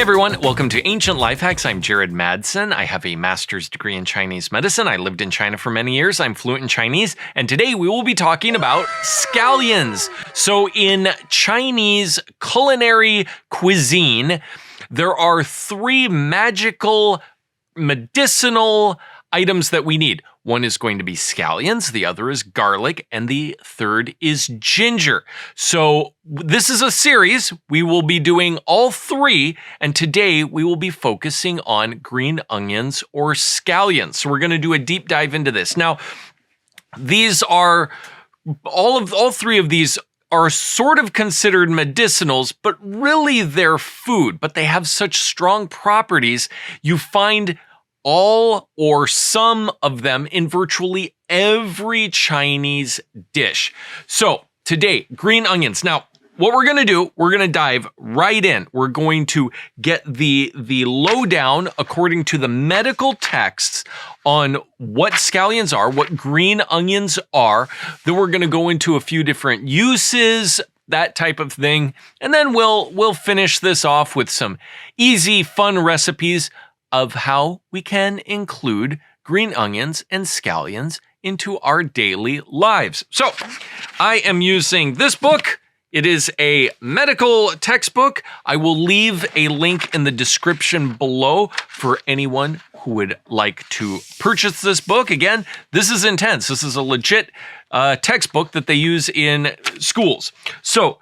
Hey everyone, welcome to Ancient Life Hacks. I'm Jared Madsen. I have a master's degree in Chinese medicine. I lived in China for many years. I'm fluent in Chinese, and today we will be talking about scallions. So in Chinese culinary cuisine, there are three magical medicinal items that we need. One is going to be scallions, the other is garlic, and the third is ginger. So this is a series. We will be doing all three, and today we will be focusing on green onions or scallions. So we're going to do a deep dive into this. Now, these are all three of these are sort of considered medicinals, but really they're food, but they have such strong properties. You find all or some of them in virtually every Chinese dish. So today, green onions. Now, what we're gonna do, we're gonna dive right in. We're going to get the lowdown according to the medical texts on what scallions are, what green onions are. Then we're gonna go into a few different uses, that type of thing. And then we'll finish this off with some easy, fun recipes of how we can include green onions and scallions into our daily lives. So I am using this book. It is a medical textbook. I will leave a link in the description below for anyone who would like to purchase this book. Again, this is intense. This is a legit textbook that they use in schools. So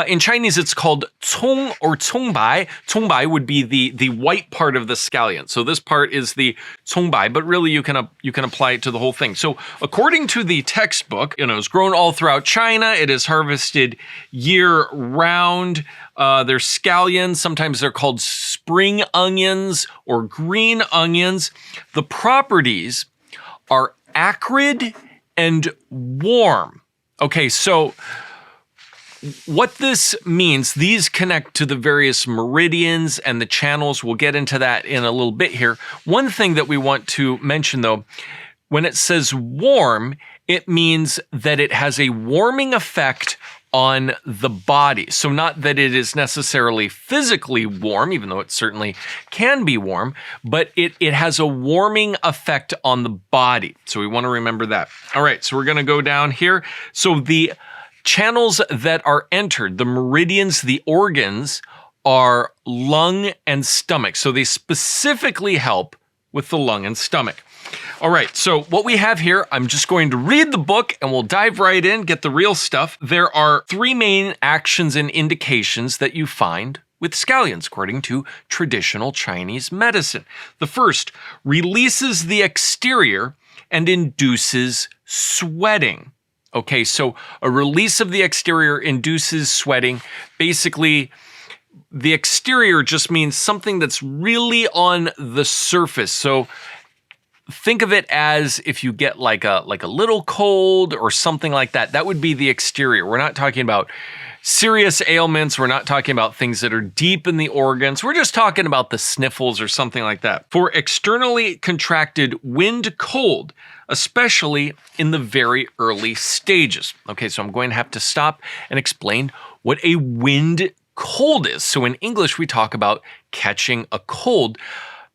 in Chinese, it's called cong or congbai. Congbai would be the white part of the scallion. So this part is the congbai, but really you can apply it to the whole thing. So according to the textbook, it's grown all throughout China. It is harvested year round. They're scallions. Sometimes they're called spring onions or green onions. The properties are acrid and warm. Okay, so what this means, these connect to the various meridians and the channels. We'll get into that in a little bit here. One thing that we want to mention though, when it says warm, it means that it has a warming effect on the body. So not that it is necessarily physically warm, even though it certainly can be warm, but it has a warming effect on the body. So we want to remember that. All right, so we're going to go down here. So the channels that are entered, the meridians, the organs, are lung and stomach. So they specifically help with the lung and stomach. All right, so what we have here, I'm just going to read the book and we'll dive right in, get the real stuff. There are three main actions and indications that you find with scallions, according to traditional Chinese medicine. The first, releases the exterior and induces sweating. Okay, so a release of the exterior induces sweating. Basically, the exterior just means something that's really on the surface. So think of it as if you get like a little cold or something like that. That would be the exterior. We're not talking about serious ailments. We're not talking about things that are deep in the organs. We're just talking about the sniffles or something like that. For externally contracted wind cold, especially in the very early stages. Okay, so I'm going to have to stop and explain what a wind cold is. So in English, we talk about catching a cold.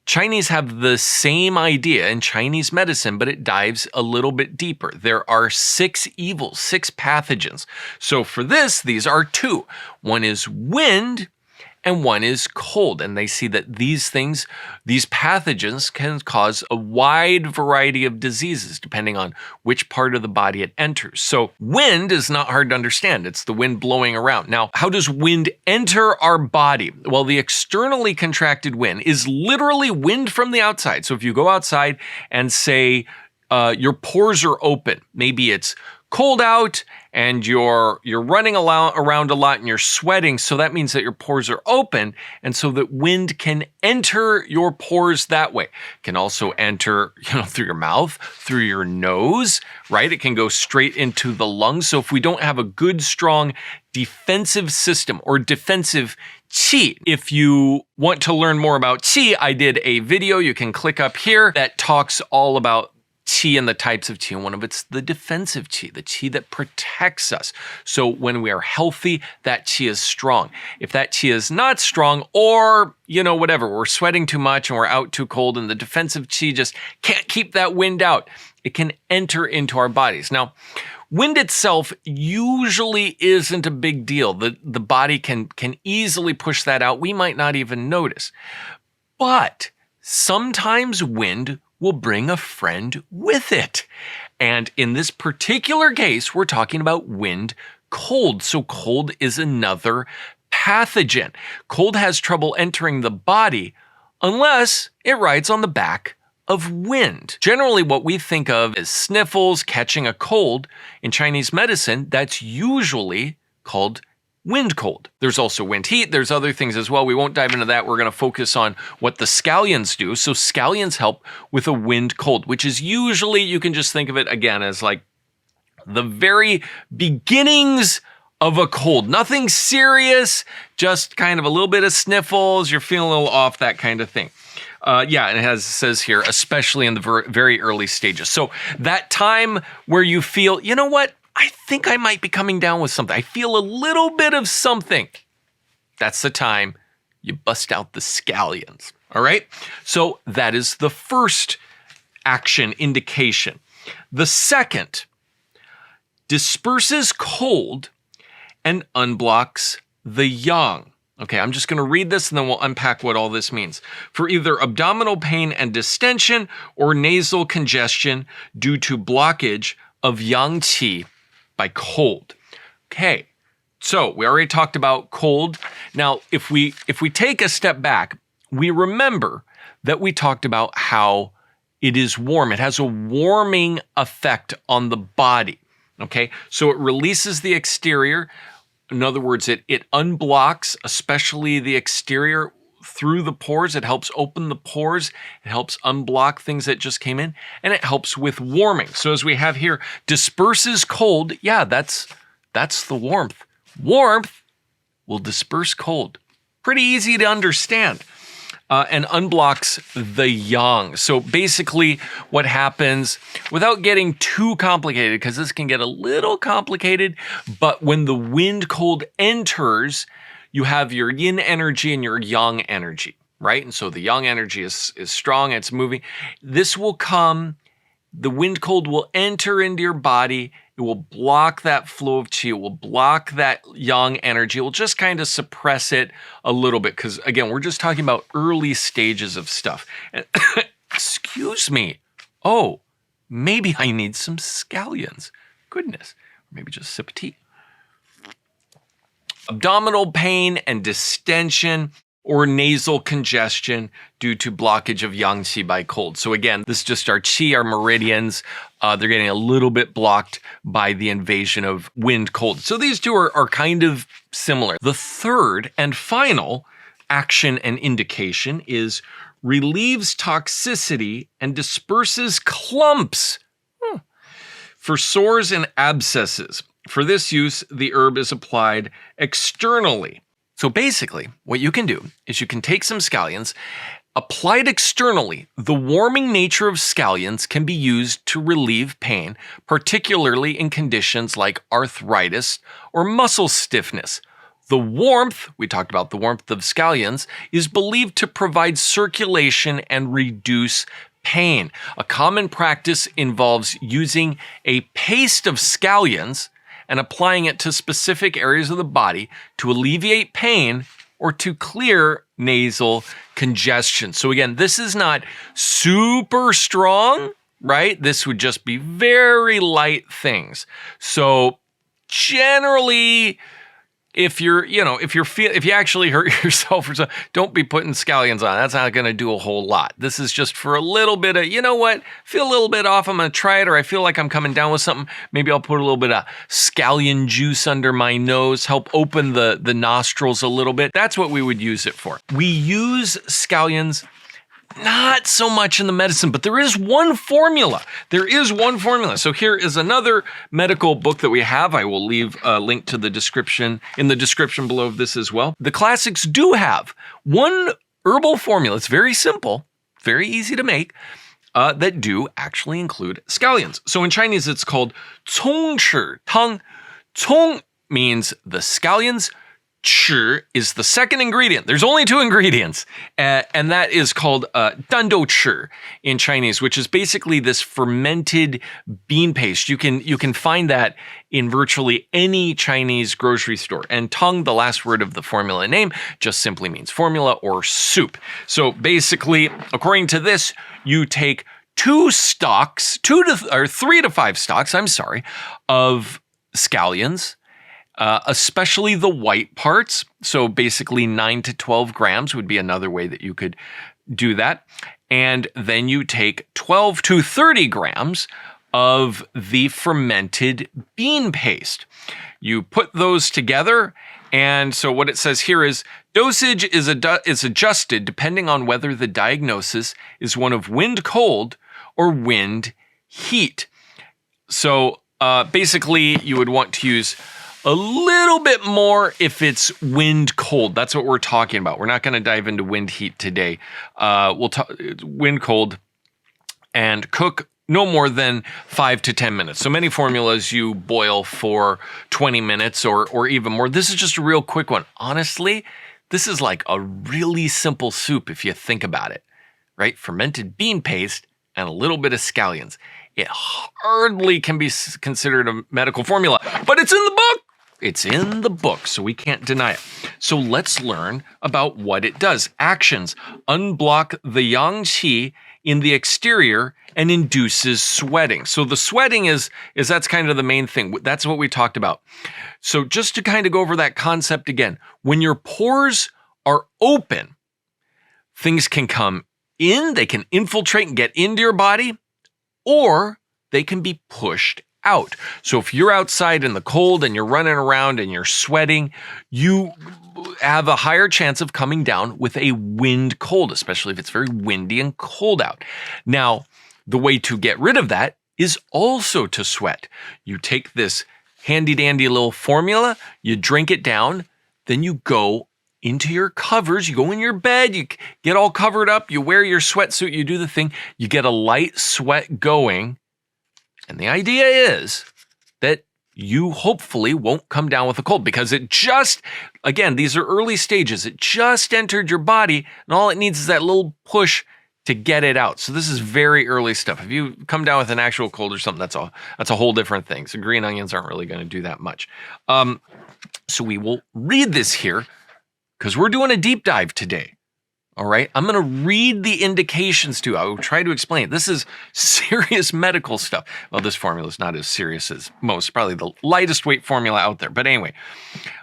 Chinese have the same idea in Chinese medicine, but it dives a little bit deeper. There are 6 evils, 6 pathogens. So for this, these are 2. One is wind and one is cold. And they see that these things, these pathogens can cause a wide variety of diseases depending on which part of the body it enters. So wind is not hard to understand. It's the wind blowing around. Now, how does wind enter our body? Well, the externally contracted wind is literally wind from the outside. So if you go outside and say your pores are open, maybe it's cold out and you're running around a lot and you're sweating, so that means that your pores are open, and so that wind can enter your pores that way. It can also enter, through your mouth, through your nose, right? It can go straight into the lungs. So if we don't have a good, strong defensive system or defensive qi. If you want to learn more about qi, I did a video, you can click up here, that talks all about qi and the types of qi, and one of it's the defensive qi, the qi that protects us. So when we are healthy, that qi is strong. If that qi is not strong, or, whatever, we're sweating too much and we're out too cold and the defensive qi just can't keep that wind out, it can enter into our bodies. Now, wind itself usually isn't a big deal. The body can easily push that out. We might not even notice. But sometimes wind will bring a friend with it. And in this particular case, we're talking about wind cold. So cold is another pathogen. Cold has trouble entering the body unless it rides on the back of wind. Generally, what we think of as sniffles, catching a cold, in Chinese medicine, that's usually called wind cold. There's also wind heat. There's other things as well. We won't dive into that. We're going to focus on what the scallions do. So scallions help with a wind cold, which is usually, you can just think of it again as like the very beginnings of a cold. Nothing serious, just kind of a little bit of sniffles. You're feeling a little off, that kind of thing. And it says here, especially in the very early stages. So that time where you feel, you know what? I think I might be coming down with something. I feel a little bit of something. That's the time you bust out the scallions. All right? So that is the first action indication. The second, disperses cold and unblocks the yang. Okay, I'm just going to read this and then we'll unpack what all this means. For either abdominal pain and distension or nasal congestion due to blockage of yang qi by cold. Okay, so we already talked about cold. Now, if we take a step back, we remember that we talked about how it is warm. It has a warming effect on the body. Okay, so it releases the exterior. In other words, it unblocks, especially the exterior through the pores. It helps open the pores. It helps unblock things that just came in, and it helps with warming. So as we have here, disperses cold. Yeah, that's the warmth. Warmth will disperse cold. Pretty easy to understand. And unblocks the yang. So basically what happens, without getting too complicated, because this can get a little complicated, but when the wind cold enters, you have your yin energy and your yang energy, right? And so the yang energy is strong, it's moving. This will come, the wind cold will enter into your body. It will block that flow of qi. It will block that yang energy. It will just kind of suppress it a little bit because, again, we're just talking about early stages of stuff. And excuse me. Oh, maybe I need some scallions. Goodness. Or maybe just a sip of tea. Abdominal pain and distension or nasal congestion due to blockage of yang qi by cold. So again, this is just our qi, our meridians. They're getting a little bit blocked by the invasion of wind cold. So these two are kind of similar. The third and final action and indication is relieves toxicity and disperses clumps for sores and abscesses. For this use, the herb is applied externally. So basically, what you can do is you can take some scallions, applied externally. The warming nature of scallions can be used to relieve pain, particularly in conditions like arthritis or muscle stiffness. The warmth, we talked about the warmth of scallions, is believed to provide circulation and reduce pain. A common practice involves using a paste of scallions and applying it to specific areas of the body to alleviate pain or to clear nasal congestion. So again, this is not super strong, right? This would just be very light things. So generally, if you actually hurt yourself or something, don't be putting scallions on. That's not going to do a whole lot. This is just for a little bit of, you know what, feel a little bit off, I'm going to try it, or I feel like I'm coming down with something. Maybe I'll put a little bit of scallion juice under my nose, help open the nostrils a little bit. That's what we would use it for. We use scallions not so much in the medicine, but there is one formula. So here is another medical book that we have. I will leave a link to the description in the description below of this as well. The classics do have one herbal formula. It's very simple, very easy to make. that do actually include scallions. So in Chinese, it's called 葱豉汤. Cong means the scallions. Chi is the second ingredient. There's only 2 ingredients, and that is called dando chi in Chinese, which is basically this fermented bean paste. You can find that in virtually any Chinese grocery store. And tang, the last word of the formula name, just simply means formula or soup. So basically, according to this, you take 3 to 5 stalks, of scallions. Especially the white parts. So basically 9 to 12 grams would be another way that you could do that. And then you take 12 to 30 grams of the fermented bean paste. You put those together. And so what it says here is dosage is adjusted depending on whether the diagnosis is one of wind cold or wind heat. So basically you would want to use a little bit more if it's wind cold. That's what we're talking about. We're not going to dive into wind heat today. We'll talk wind cold and cook no more than 5 to 10 minutes. So many formulas you boil for 20 minutes or even more. This is just a real quick one. Honestly, this is like a really simple soup if you think about it, right? Fermented bean paste and a little bit of scallions. It hardly can be considered a medical formula, but it's in the book. It's in the book, so we can't deny it. So let's learn about what it does. Actions: unblock the yang qi in the exterior and induces sweating. So the sweating is that's kind of the main thing. That's what we talked about. So just to kind of go over that concept again, when your pores are open, things can come in, they can infiltrate and get into your body, or they can be pushed out. So if you're outside in the cold and you're running around and you're sweating, you have a higher chance of coming down with a wind cold, especially if it's very windy and cold out. Now, the way to get rid of that is also to sweat. You take this handy dandy little formula, you drink it down, then you go into your covers, you go in your bed, you get all covered up, you wear your sweatsuit, you do the thing, you get a light sweat going. And the idea is that you hopefully won't come down with a cold because it just, again, these are early stages. It just entered your body and all it needs is that little push to get it out. So this is very early stuff. If you come down with an actual cold or something, that's a whole different thing. So green onions aren't really going to do that much. So we will read this here because we're doing a deep dive today. All right, I'm going to read the indications too. I will try to explain it. This is serious medical stuff. Well, this formula is not as serious as most, probably the lightest weight formula out there. But anyway,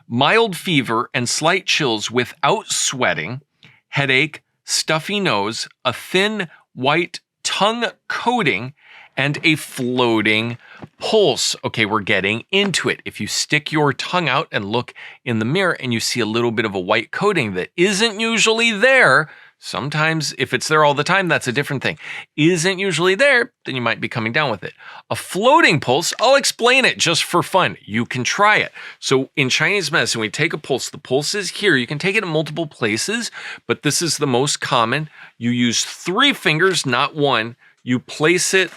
mild fever and slight chills without sweating, headache, stuffy nose, a thin white tongue coating, and a floating pulse. Okay, we're getting into it. If you stick your tongue out and look in the mirror and you see a little bit of a white coating that isn't usually there, sometimes if it's there all the time, that's a different thing. Isn't usually there, then you might be coming down with it. A floating pulse, I'll explain it just for fun. You can try it. So in Chinese medicine, we take a pulse. The pulse is here. You can take it in multiple places, but this is the most common. You use 3 fingers, not 1. You place it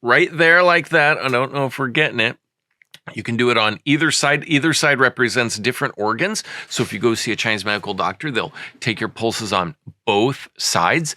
right there like that. I don't know if we're getting it. You can do it on either side. Either side represents different organs. So if you go see a Chinese medical doctor, they'll take your pulses on both sides.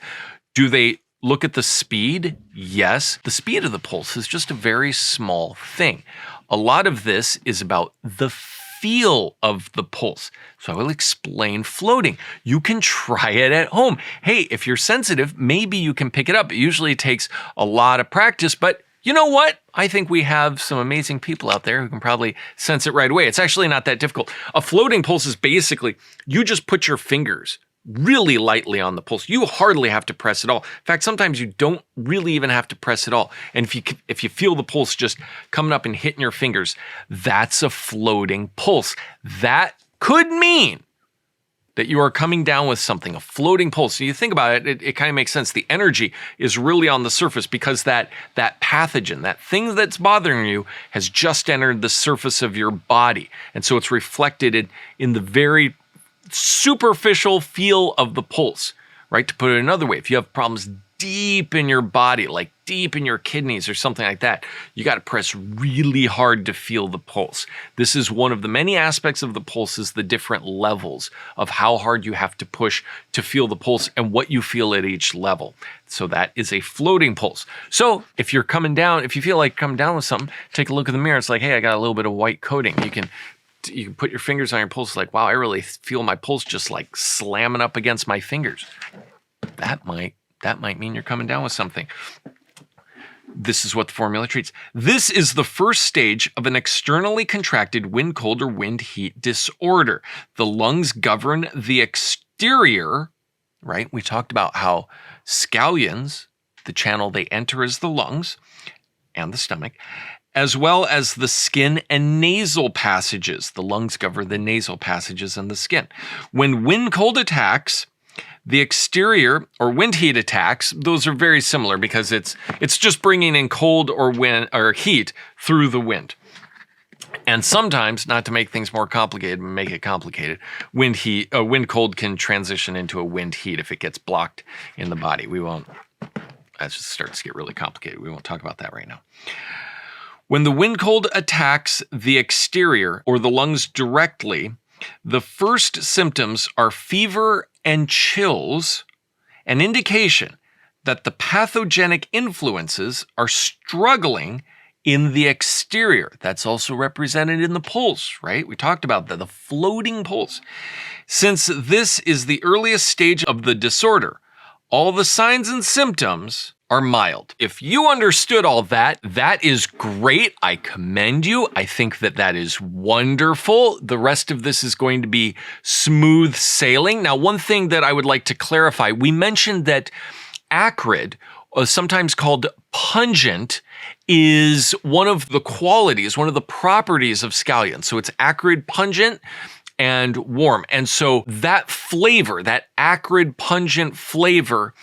Do they look at the speed? Yes. The speed of the pulse is just a very small thing. A lot of this is about the feel of the pulse. So I will explain floating. You can try it at home. Hey, if you're sensitive, maybe you can pick it up. It usually takes a lot of practice, but you know what? I think we have some amazing people out there who can probably sense it right away. It's actually not that difficult. A floating pulse is basically, you just put your fingers really lightly on the pulse. You hardly have to press at all. In fact, sometimes you don't really even have to press at all. And if you feel the pulse just coming up and hitting your fingers, that's a floating pulse. That could mean that you are coming down with something, a floating pulse. So you think about it, it kind of makes sense. The energy is really on the surface because that pathogen, that thing that's bothering you has just entered the surface of your body. And so it's reflected in the very superficial feel of the pulse, right? To put it another way, if you have problems deep in your body, like deep in your kidneys or something like that, you got to press really hard to feel the pulse. This is one of the many aspects of the pulse, is the different levels of how hard you have to push to feel the pulse and what you feel at each level. So that is a floating pulse. So if you're coming down, if you feel like coming down with something, take a look in the mirror. It's like, hey, I got a little bit of white coating. You can put your fingers on your pulse, like, wow, I really feel my pulse just like slamming up against my fingers. That might mean you're coming down with something. This is what the formula treats. This is the first stage of an externally contracted wind cold or wind heat disorder. The lungs govern the exterior, right? We talked about how scallions, the channel they enter is the lungs and the stomach, as well as the skin and nasal passages. The lungs govern the nasal passages and the skin. When wind cold attacks, the exterior, or wind heat attacks, those are very similar because it's just bringing in cold or wind or heat through the wind. And sometimes, not to make things more complicated, but make it complicated, wind cold can transition into a wind heat if it gets blocked in the body. That just starts to get really complicated. We won't talk about that right now. When the wind cold attacks the exterior or the lungs directly, the first symptoms are fever and chills, an indication that the pathogenic influences are struggling in the exterior. That's also represented in the pulse, right? We talked about the floating pulse. Since this is the earliest stage of the disorder, all the signs and symptoms are mild. If you understood all that, that is great. I commend you. I think that is wonderful. The rest of this is going to be smooth sailing. Now, one thing that I would like to clarify, we mentioned that acrid, sometimes called pungent, is one of the qualities, one of the properties of scallions. So it's acrid, pungent, and warm. And so that flavor, that acrid, pungent flavor,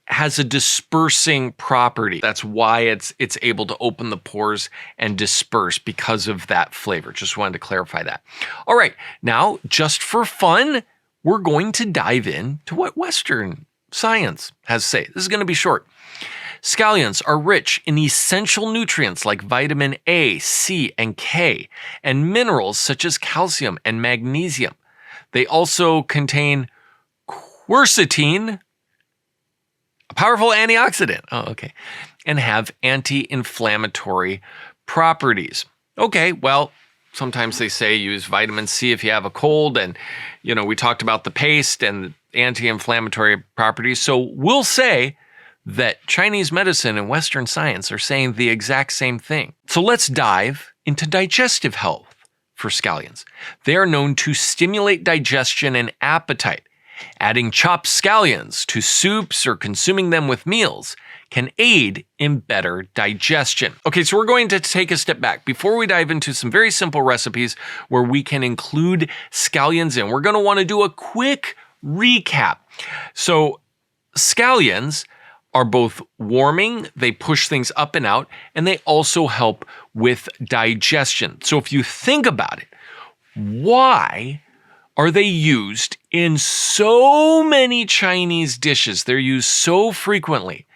has a dispersing property. That's why it's able to open the pores and disperse, because of that flavor. Just wanted to clarify that. All right, now, just for fun, we're going to dive into what Western science has to say. This is going to be short. Scallions are rich in essential nutrients like vitamin A, C, and K, and minerals such as calcium and magnesium. They also contain quercetin, a powerful antioxidant, and have anti-inflammatory properties. Okay, well, sometimes they say use vitamin C if you have a cold, and, we talked about the paste and anti-inflammatory properties. So we'll say that Chinese medicine and Western science are saying the exact same thing. So let's dive into digestive health for scallions. They are known to stimulate digestion and appetite. Adding chopped scallions to soups or consuming them with meals can aid in better digestion. Okay, so we're going to take a step back before we dive into some very simple recipes where we can include scallions in. We're going to want to do a quick recap. So scallions are both warming, they push things up and out, and they also help with digestion. So if you think about it, why are they used in so many Chinese dishes? They're used so frequently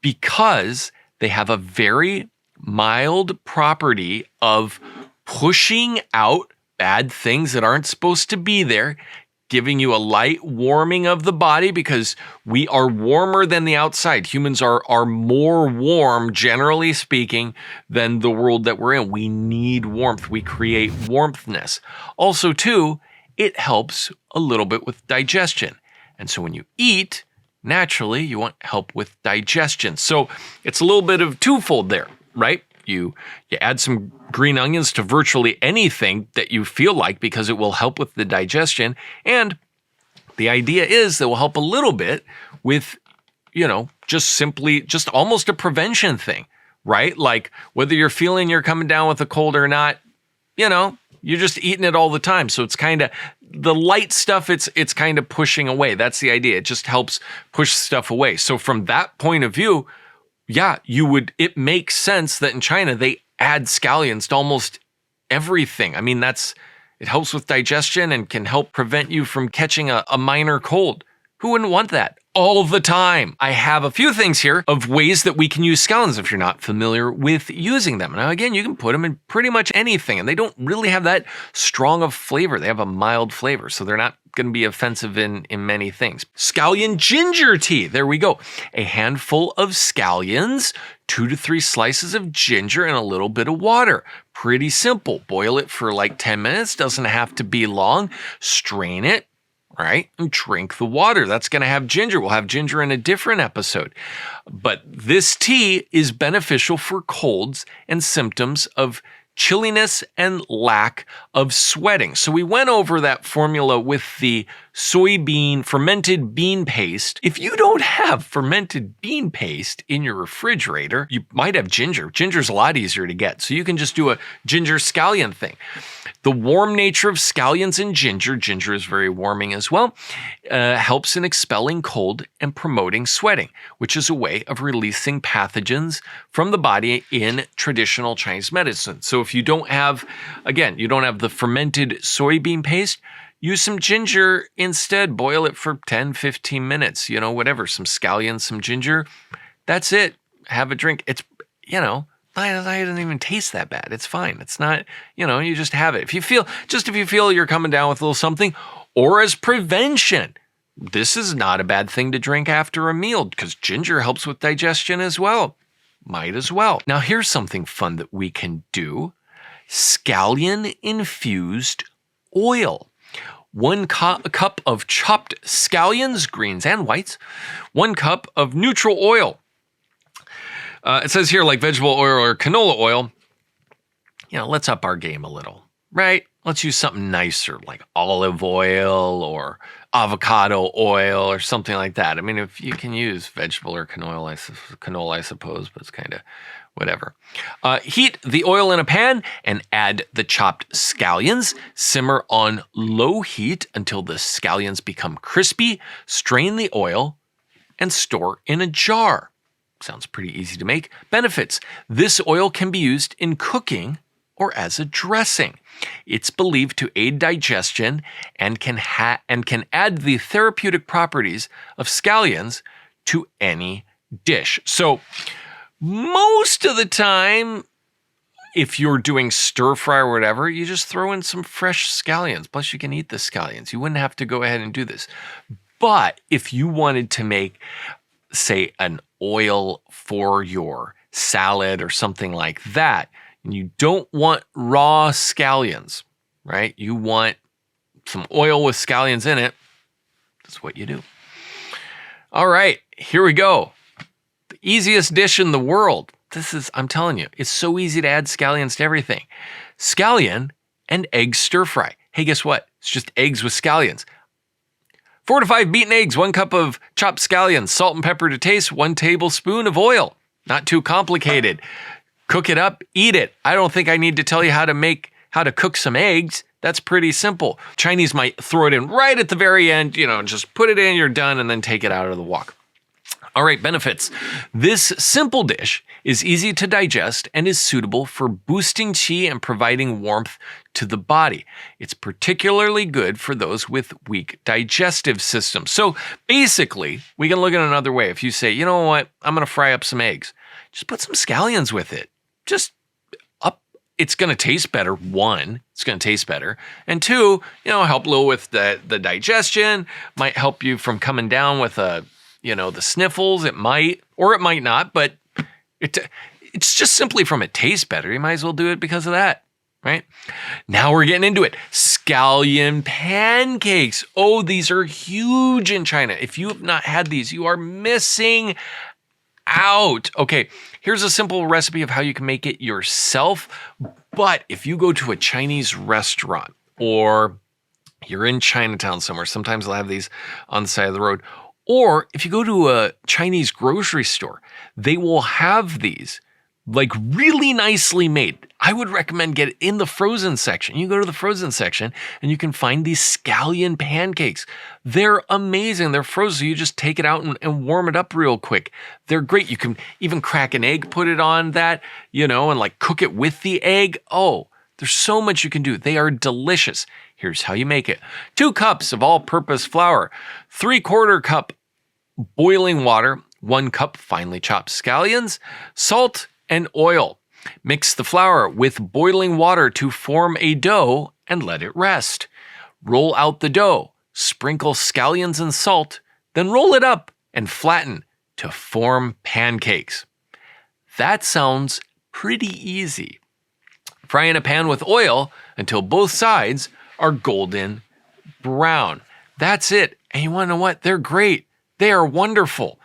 because they have a very mild property of pushing out bad things that aren't supposed to be there, giving you a light warming of the body, because we are warmer than the outside. Humans are more warm, generally speaking, than the world that we're in. We need warmth. We create warmthness. Also, too, it helps a little bit with digestion. And so when you eat, naturally, you want help with digestion. So it's a little bit of twofold there, right? You add some green onions to virtually anything that you feel like, because it will help with the digestion. And the idea is that it will help a little bit with, just almost a prevention thing, right? Like whether you're feeling you're coming down with a cold or not, you're just eating it all the time. So it's kind of the light stuff, it's kind of pushing away. That's the idea. It just helps push stuff away. So from that point of view, yeah, it makes sense that in China, they add scallions to almost everything. I mean, it helps with digestion and can help prevent you from catching a minor cold. Who wouldn't want that? all the time. I have a few things here of ways that we can use scallions if you're not familiar with using them. Now, again, you can put them in pretty much anything, and they don't really have that strong of flavor. They have a mild flavor, so they're not going to be offensive in many things. Scallion ginger tea. There we go. A handful of scallions, 2 to 3 slices of ginger, and a little bit of water. Pretty simple. Boil it for like 10 minutes. Doesn't have to be long. Strain it. Right? And drink the water. That's going to have ginger. We'll have ginger in a different episode. But this tea is beneficial for colds and symptoms of chilliness and lack of sweating. So we went over that formula with the soybean fermented bean paste. If you don't have fermented bean paste in your refrigerator, you might have ginger. Ginger's a lot easier to get. So you can just do a ginger scallion thing. The warm nature of scallions and ginger is very warming as well, helps in expelling cold and promoting sweating, which is a way of releasing pathogens from the body in traditional Chinese medicine. So if you don't have, again, you don't have the fermented soybean paste, use some ginger instead. Boil it for 10, 15 minutes, whatever, some scallions, some ginger. That's it. Have a drink. It's, it doesn't even taste that bad. It's fine. It's not, you just have it. If you feel you're coming down with a little something, or as prevention, this is not a bad thing to drink after a meal because ginger helps with digestion as well. Might as well. Now here's something fun that we can do. Scallion infused oil. 1 cup of chopped scallions, greens and whites. 1 cup of neutral oil. It says here like vegetable oil or canola oil. Let's up our game a little, right? Let's use something nicer like olive oil or avocado oil or something like that. I mean, if you can use vegetable or canola, I suppose, but it's kind of whatever. Heat the oil in a pan and add the chopped scallions. Simmer on low heat until the scallions become crispy. Strain the oil and store in a jar. Sounds pretty easy to make. Benefits. This oil can be used in cooking or as a dressing. It's believed to aid digestion and can add the therapeutic properties of scallions to any dish. So most of the time, if you're doing stir fry or whatever, you just throw in some fresh scallions. Plus you can eat the scallions. You wouldn't have to go ahead and do this. But if you wanted to make, say, an oil for your salad or something like that, and you don't want raw scallions, right? You want some oil with scallions in it. That's what you do. All right, here we go. The easiest dish in the world. I'm telling you, it's so easy to add scallions to everything. Scallion and egg stir fry. Hey, guess what? It's just eggs with scallions. 4 to 5 beaten eggs, 1 cup of chopped scallions, salt and pepper to taste, 1 tablespoon of oil. Not too complicated. Cook it up, eat it. I don't think I need to tell you how to cook some eggs. That's pretty simple. Chinese might throw it in right at the very end, just put it in, you're done, and then take it out of the wok. All right, benefits. This simple dish is easy to digest and is suitable for boosting qi and providing warmth to the body. It's particularly good for those with weak digestive systems. So basically, we can look at it another way. If you say, you know what, I'm going to fry up some eggs, just put some scallions with it. It's going to taste better. 1, it's going to taste better. And 2, help a little with the digestion, might help you from coming down with the sniffles. It might, or it might not, but it's just simply from it tastes better. You might as well do it because of that, right? Now we're getting into it. Scallion pancakes. Oh, these are huge in China. If you have not had these, you are missing out. Okay, here's a simple recipe of how you can make it yourself. But if you go to a Chinese restaurant or you're in Chinatown somewhere, sometimes they'll have these on the side of the road. Or if you go to a Chinese grocery store, they will have these like really nicely made. I would recommend get it in the frozen section. You go to the frozen section and you can find these scallion pancakes. They're amazing. They're frozen. So you just take it out and warm it up real quick. They're great. You can even crack an egg, put it on that, and like cook it with the egg. Oh, there's so much you can do. They are delicious. Here's how you make it. 2 cups of all-purpose flour, 3/4 cup boiling water, 1 cup finely chopped scallions, salt, and oil. Mix the flour with boiling water to form a dough and let it rest. Roll out the dough, sprinkle scallions and salt, then roll it up and flatten to form pancakes. That sounds pretty easy. Fry in a pan with oil until both sides are golden brown. That's it. And you want to know what? They're great. They are wonderful.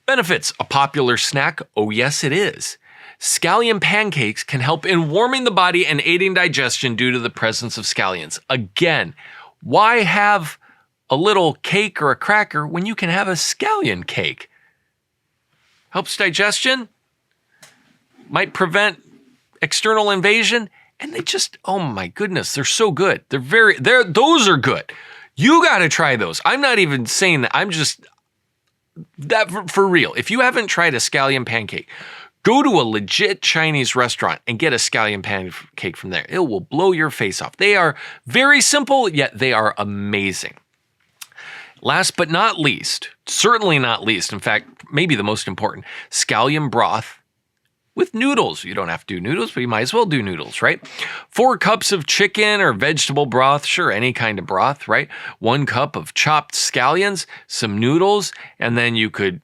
Benefits: a popular snack? Oh, yes, it is. Scallion pancakes can help in warming the body and aiding digestion due to the presence of scallions. Again, why have a little cake or a cracker when you can have a scallion cake? Helps digestion, might prevent external invasion, and they just, oh my goodness, they're so good. Those are good. You got to try those. I'm not even saying that. I'm just, that for real. If you haven't tried a scallion pancake, go to a legit Chinese restaurant and get a scallion pancake from there. It will blow your face off. They are very simple, yet they are amazing. Last but not least, certainly not least, in fact, maybe the most important, scallion broth with noodles. You don't have to do noodles, but you might as well do noodles, right? 4 cups of chicken or vegetable broth, sure, any kind of broth, right? 1 cup of chopped scallions, some noodles, and then you could,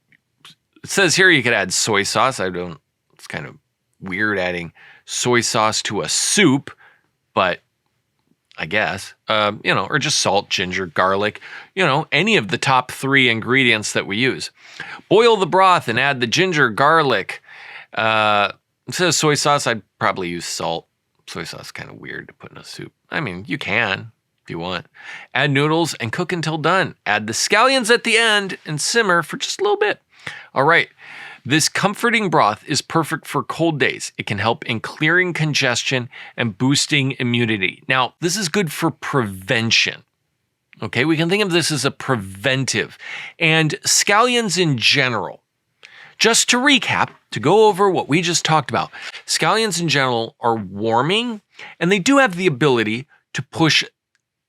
it says here you could add soy sauce. It's kind of weird adding soy sauce to a soup, but I guess, or just salt, ginger, garlic, any of the top 3 ingredients that we use. Boil the broth and add the ginger, garlic. Instead of soy sauce, I'd probably use salt. Soy sauce is kind of weird to put in a soup. I mean, you can if you want. Add noodles and cook until done. Add the scallions at the end and simmer for just a little bit. All right. This comforting broth is perfect for cold days. It can help in clearing congestion and boosting immunity. Now, this is good for prevention. Okay, we can think of this as a preventive. And scallions in general, just to recap, to go over what we just talked about, scallions in general are warming, and they do have the ability to push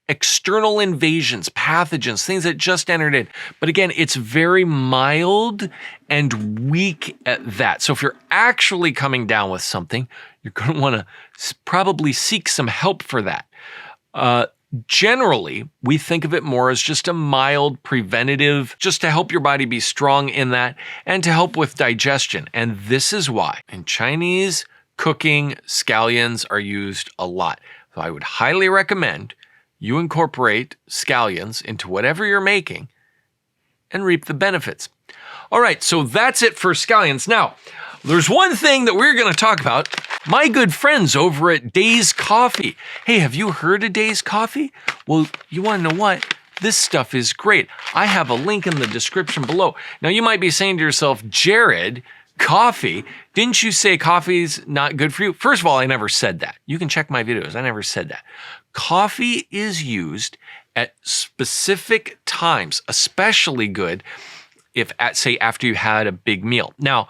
external invasions, pathogens, things that just entered in. But again, it's very mild and weak at that. So if you're actually coming down with something, you're going to want to probably seek some help for that. Generally, we think of it more as just a mild preventative, just to help your body be strong in that and to help with digestion. And this is why in Chinese cooking, scallions are used a lot. So I would highly recommend you incorporate scallions into whatever you're making and reap the benefits. All right, so that's it for scallions. Now, there's one thing that we're going to talk about. My good friends over at Days Coffee. Hey, have you heard of Days Coffee? Well, you want to know what? This stuff is great. I have a link in the description below. Now, you might be saying to yourself, Jared, coffee? Didn't you say coffee's not good for you? First of all, I never said that. You can check my videos. I never said that. Coffee is used at specific times, especially good if, say, after you had a big meal. Now,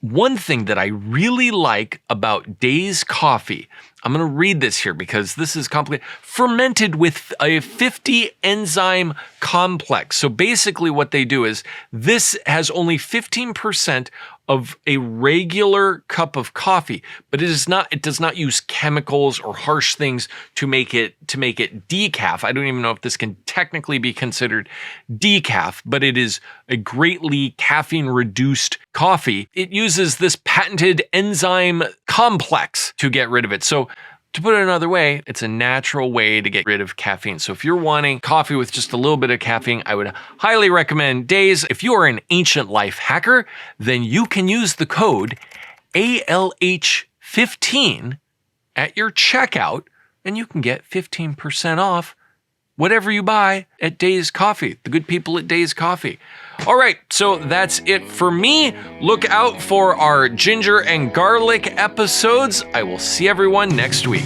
one thing that I really like about Days Coffee, I'm going to read this here because this is complicated. Fermented with a 50 enzyme complex. So basically what they do is this has only 15% of a regular cup of coffee, but it does not use chemicals or harsh things to make it decaf. I don't even know if this can technically be considered decaf, but it is a greatly caffeine reduced coffee. It uses this patented enzyme complex to get rid of it. So to put it another way, it's a natural way to get rid of caffeine. So if you're wanting coffee with just a little bit of caffeine, I would highly recommend Days. If you are an ancient life hacker, then you can use the code ALH15 at your checkout, and you can get 15% off whatever you buy at Days Coffee, the good people at Days Coffee. All right, so that's it for me. Look out for our ginger and garlic episodes. I will see everyone next week.